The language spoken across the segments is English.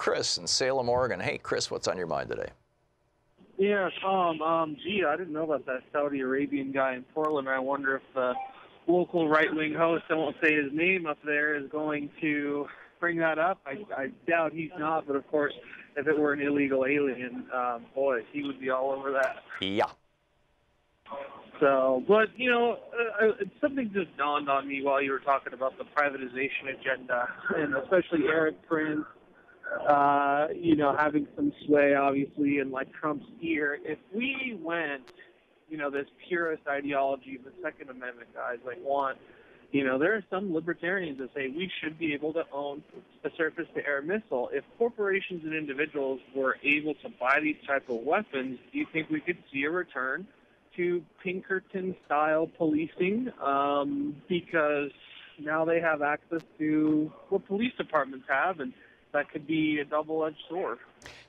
Chris in Salem, Oregon. Hey, Chris, what's on your mind today? Yeah, Tom. Gee, I didn't know about that Saudi Arabian guy in Portland. I wonder if the local right-wing host, I won't say his name up there, is going to bring that up. I doubt he's not, but of course, if it were an illegal alien, boy, he would be all over that. Yeah. So, but, you know, something just dawned on me while you were talking about the privatization agenda, and especially Eric Prince, you know, having some sway, obviously, in, like, Trump's ear. If we went, you know, this purist ideology of the Second Amendment guys, like, you know, there are some libertarians that say we should be able to own a surface-to-air missile. If corporations and individuals were able to buy these type of weapons, do you think we could see a return to Pinkerton-style policing? Because now they have access to what police departments have, and that could be a double-edged sword.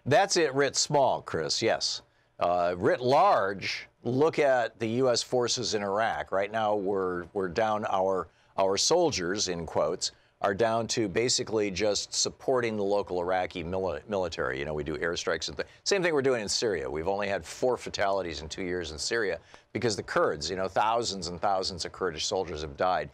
That's it writ small, Chris, yes. Writ large, look at the U.S. forces in Iraq. Right now we're down, our soldiers, in quotes, are down to basically just supporting the local Iraqi military. You know, we do airstrikes. Same thing we're doing in Syria. We've only had 4 fatalities in 2 years in Syria because the Kurds, you know, thousands and thousands of Kurdish soldiers have died.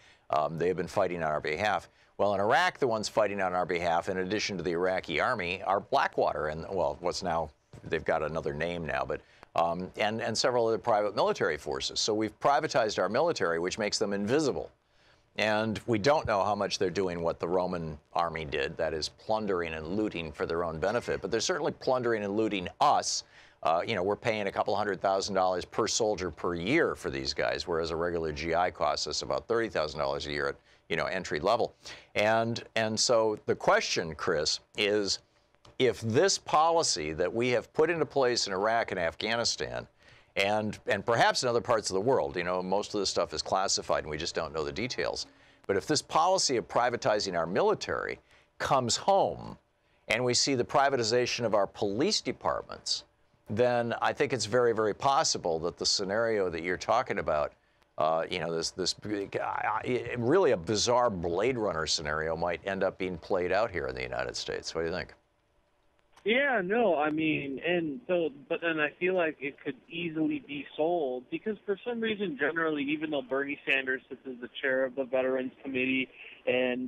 They have been fighting on our behalf. Well, in Iraq, the ones fighting on our behalf, in addition to the Iraqi army, are Blackwater and, well, what's now, they've got another name now, but and several other private military forces. So we've privatized our military, which makes them invisible. And we don't know how much they're doing what the Roman army did, that is plundering and looting for their own benefit. But they're certainly plundering and looting us. You know, we're paying a couple $100,000 per soldier per year for these guys, whereas a regular GI costs us about $30,000 a year at, you know, entry level. And so the question, Chris, is if this policy that we have put into place in Iraq and Afghanistan, and perhaps in other parts of the world, you know, most of this stuff is classified and we just don't know the details. But if this policy of privatizing our military comes home and we see the privatization of our police departments, then I think it's very, very possible that the scenario that you're talking about, you know, this really a bizarre Blade Runner scenario might end up being played out here in the United States. What do you think? Yeah, no, I mean, and so, but then I feel like it could easily be sold because for some reason, generally, even though Bernie Sanders sits as the chair of the Veterans Committee,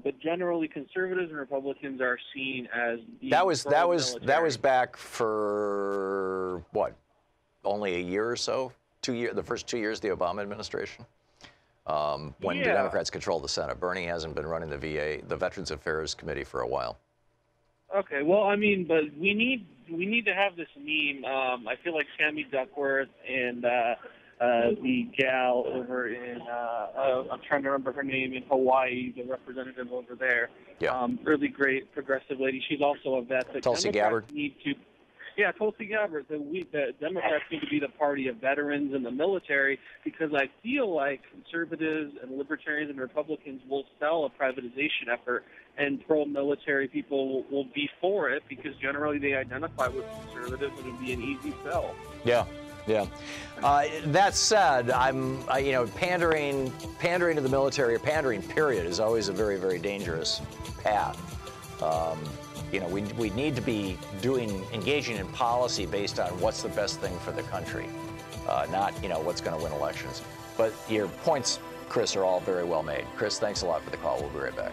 but generally conservatives and Republicans are seen as that was back for what, only a year or so, 2 years, the first 2 years of the Obama administration, when the Democrats controlled the Senate. Bernie hasn't been running the VA, the Veterans Affairs Committee, for a while. Okay, well, I mean, but we need to have this meme. I feel like Sammy Duckworth and the gal over in I'm trying to remember her name, in Hawaii, the representative over there. Yeah. Really great progressive lady. She's also a vet. Tulsi Gabbard. Yeah, Tulsi Gabbard. The Democrats need to be the party of veterans and the military because I feel like conservatives and libertarians and Republicans will sell a privatization effort, and pro-military people will be for it because generally they identify with conservatives and it would be an easy sell. Yeah, yeah. That said, you know, pandering to the military, or pandering, period, is always a very, very dangerous path. You know, we need to be engaging in policy based on what's the best thing for the country, not, you know, what's going to win elections. But your points, Chris, are all very well made. Chris, thanks a lot for the call. We'll be right back.